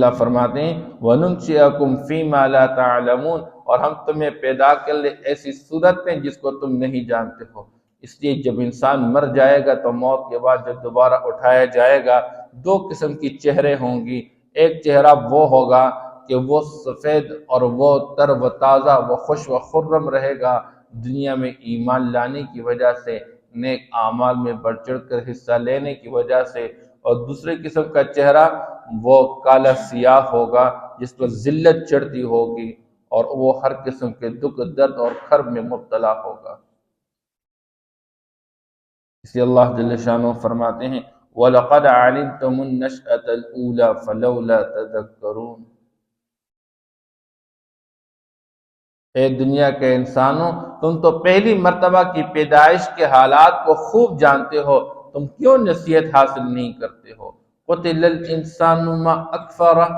اللہ فرماتے ہیں وَنُنشِئَكُمْ فِي مَا لَا تَعْلَمُونَ، اور ہم تمہیں پیدا کر لے ایسی صورت میں جس کو تم نہیں جانتے ہو۔ اس لیے جب انسان مر جائے گا تو موت کے بعد جب دوبارہ اٹھایا جائے گا، دو قسم کی چہرے ہوں گی۔ ایک چہرہ وہ ہوگا کہ وہ سفید اور وہ تر و تازہ، وہ خوش و خرم رہے گا دنیا میں ایمان لانے کی وجہ سے، نیک اعمال میں بڑھ چڑھ کر حصہ لینے کی وجہ سے۔ اور دوسرے قسم کا چہرہ وہ کالا سیاہ ہوگا جس پر ذلت چڑھتی ہوگی اور وہ ہر قسم کے دکھ درد اور کرب میں مبتلا ہوگا۔ اسی اللہ جل شانہ فرماتے ہیں وَلَقَدْ عَلِمْتُمُ النَّشْأَةَ الْأُولَى فَلَوْلَا تَذَكَّرُونَ۔ اے دنیا کے انسانوں، تم تو پہلی مرتبہ کی پیدائش کے حالات کو خوب جانتے ہو، تم کیوں نصیحت حاصل نہیں کرتے ہو؟ قُتِلَ الْإِنسَانُ مَا أَكْفَرَهُ،